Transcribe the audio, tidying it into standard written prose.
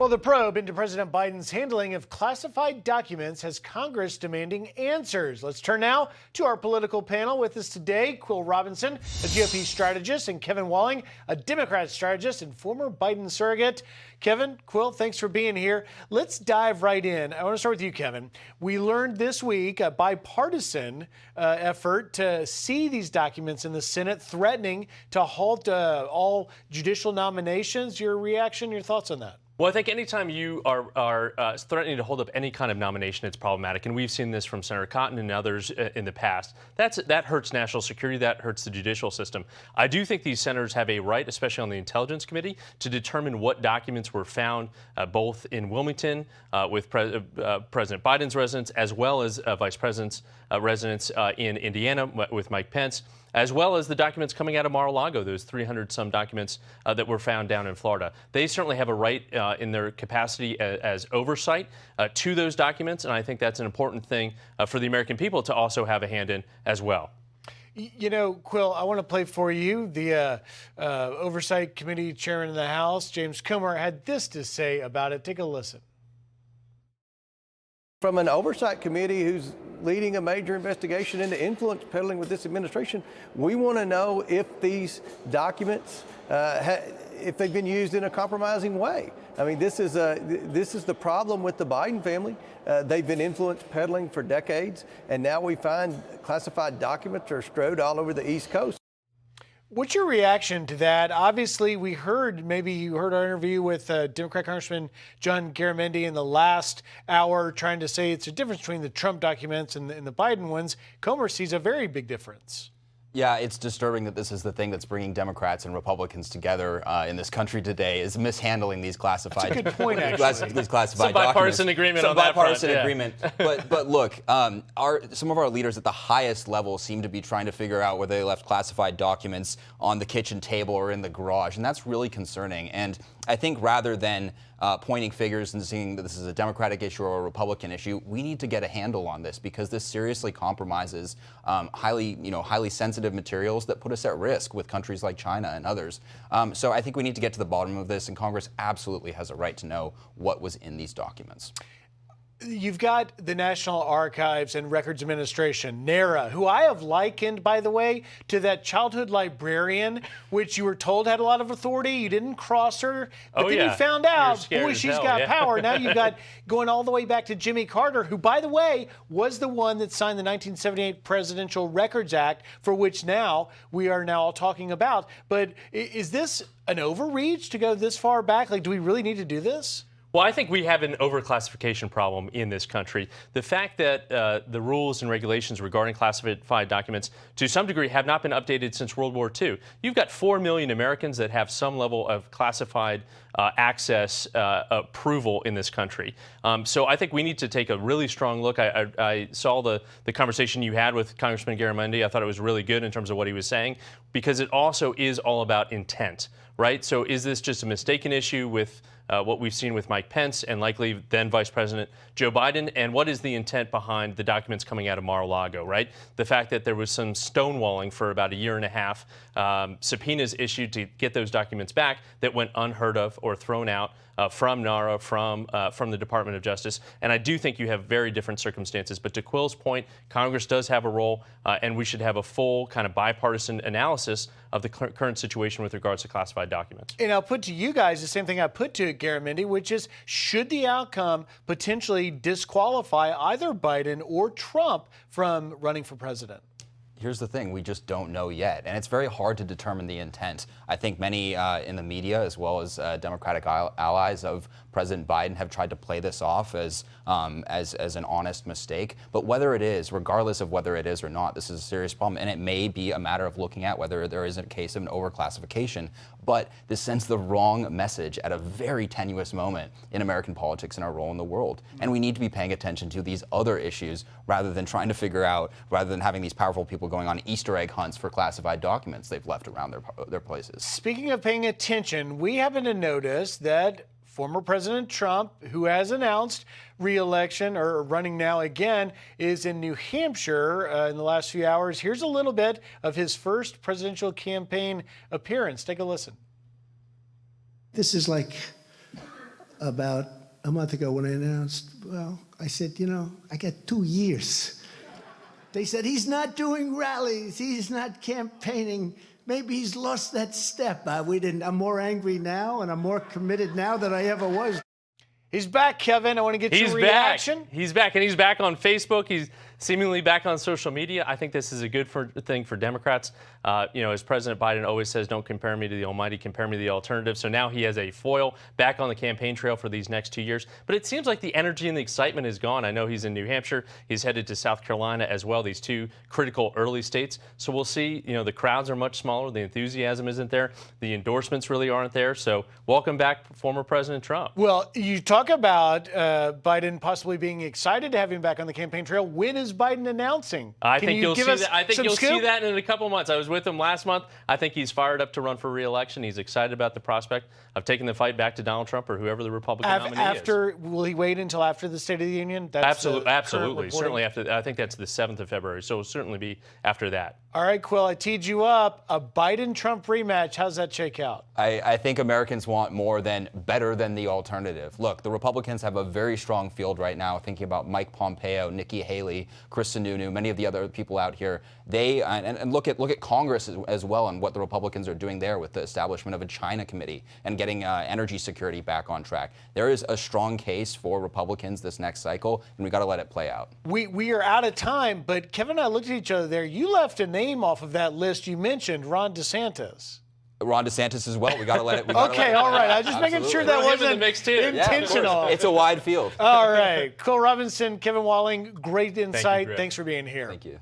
Well, the probe into President Biden's handling of classified documents has Congress demanding answers. Let's turn now to our political panel. With us today, Quill Robinson, a GOP strategist, and Kevin Walling, a Democrat strategist and former Biden surrogate. Kevin, Quill, thanks for being here. Let's dive right in. I want to start with you, Kevin. We learned this week a bipartisan effort to see these documents in the Senate, threatening to halt all judicial nominations. Your reaction, your thoughts on that? Well, I think anytime you are threatening to hold up any kind of nomination, it's problematic. And we've seen this from Senator Cotton and others in the past. That hurts national security. That hurts the judicial system. I do think these senators have a right, especially on the Intelligence Committee, to determine what documents were found both in Wilmington with President Biden's residence, as well as Vice President's residence in Indiana with Mike Pence, as well as the documents coming out of Mar-a-Lago, those 300-some documents that were found down in Florida. They certainly have a right in their capacity as oversight to those documents, and I think that's an important thing for the American people to also have a hand in as well. You know, Quill, I want to play for you. The Oversight Committee Chairman of the House, James Comer, had this to say about it. Take a listen. From an oversight committee who's leading a major investigation into influence peddling with this administration, we want to know if these documents, if they've been used in a compromising way. I mean, this is the problem with the Biden family. They've been influence peddling for decades, and now we find classified documents are strewed all over the East Coast. What's your reaction to that? Obviously, we heard, maybe you heard our interview with Democrat Congressman John Garamendi in the last hour, trying to say it's a difference between the Trump documents and the Biden ones. Comer sees a very big difference. Yeah, it's disturbing that this is the thing that's bringing Democrats and Republicans together in this country today, is mishandling these classified. That's a good point, actually. These classified Some bipartisan agreement on that front. Some bipartisan agreement. But look, some of our leaders at the highest level seem to be trying to figure out whether they left classified documents on the kitchen table or in the garage, and that's really concerning. And I think rather than pointing figures and seeing that this is a Democratic issue or a Republican issue, we need to get a handle on this, because this seriously compromises highly sensitive materials that put us at risk with countries like China and others. So I think we need to get to the bottom of this, and Congress absolutely has a right to know what was in these documents. You've got the National Archives and Records Administration, NARA, who I have likened, by the way, to that childhood librarian, which you were told had a lot of authority. You didn't cross her, but then you found out, boy, she's got power. Now you've got going all the way back to Jimmy Carter, who, by the way, was the one that signed the 1978 Presidential Records Act, for which now we are now all talking about. But is this an overreach to go this far back? Like, do we really need to do this? Well, I think we have an overclassification problem in this country. The fact that the rules and regulations regarding classified documents, to some degree, have not been updated since World War II. You've got 4 million Americans that have some level of classified access approval in this country. So I think we need to take a really strong look. I saw the conversation you had with Congressman Garamendi. I thought it was really good in terms of what he was saying, because it also is all about intent, right? So is this just a mistaken issue with what we've seen with Mike Pence and likely then Vice President Joe Biden? And what is the intent behind the documents coming out of Mar-a-Lago, right? The fact that there was some stonewalling for about a year and a half, subpoenas issued to get those documents back that went unheard of or thrown out from NARA, from the Department of Justice. And I do think you have very different circumstances. But to Quill's point, Congress does have a role, and we should have a full kind of bipartisan analysis of the current situation with regards to classified documents. And I'll put to you guys the same thing I put to Garamendi, which is, should the outcome potentially disqualify either Biden or Trump from running for president? Here's the thing, we just don't know yet, and it's very hard to determine the intent. I think many in the media, as well as Democratic allies of President Biden, have tried to play this off as an honest mistake. But whether it is, regardless of whether it is or not, this is a serious problem, and it may be a matter of looking at whether there is a case of an overclassification. But this sends the wrong message at a very tenuous moment in American politics and our role in the world. And we need to be paying attention to these other issues rather than trying to figure out, rather than having these powerful people going on Easter egg hunts for classified documents they've left around their places. Speaking of paying attention, we happen to notice that former President Trump, who has announced re-election or running now again, is in New Hampshire in the last few hours. Here's a little bit of his first presidential campaign appearance. Take a listen. This is like about a month ago when I announced, well, I said, I get 2 years. They said, he's not doing rallies, he's not campaigning. Maybe he's lost that step. I'm more angry now, and I'm more committed now than I ever was. He's back, Kevin. I want to get your reaction. He's back, and he's back on Facebook. He's seemingly back on social media. I think this is a good thing for Democrats. As President Biden always says, don't compare me to the almighty, compare me to the alternative. So now he has a foil back on the campaign trail for these next 2 years. But it seems like the energy and the excitement is gone. I know he's in New Hampshire. He's headed to South Carolina as well, these two critical early states. So we'll see. The crowds are much smaller. The enthusiasm isn't there. The endorsements really aren't there. So welcome back, former President Trump. Well, you talk about Biden possibly being excited to have him back on the campaign trail. When is Biden announcing? I think you'll see that. I think you'll see scoop? that in a couple months. I was with him last month. I think he's fired up to run for re-election. He's excited about the prospect of taking the fight back to Donald Trump or whoever the Republican nominee is. Will he wait until after the State of the Union? Absolutely. Certainly after. I think that's the 7th of February. So it'll certainly be after that. All right, Quill, I teed you up. A Biden-Trump rematch. How's that shake out? I think Americans want better than the alternative. Look, the Republicans have a very strong field right now, thinking about Mike Pompeo, Nikki Haley, Chris Sununu, many of the other people out here. And look at Congress as well and what the Republicans are doing there with the establishment of a China committee and getting energy security back on track. There is a strong case for Republicans this next cycle, and we got to let it play out. We are out of time, but Kevin and I looked at each other there. You left a name off of that list you mentioned, Ron DeSantis. Ron DeSantis as well. We got to let it. Okay, all right. I was just making sure that wasn't intentional. It's a wide field. All right. Quill Robinson, Kevin Walling, great insight. Thanks for being here. Thank you.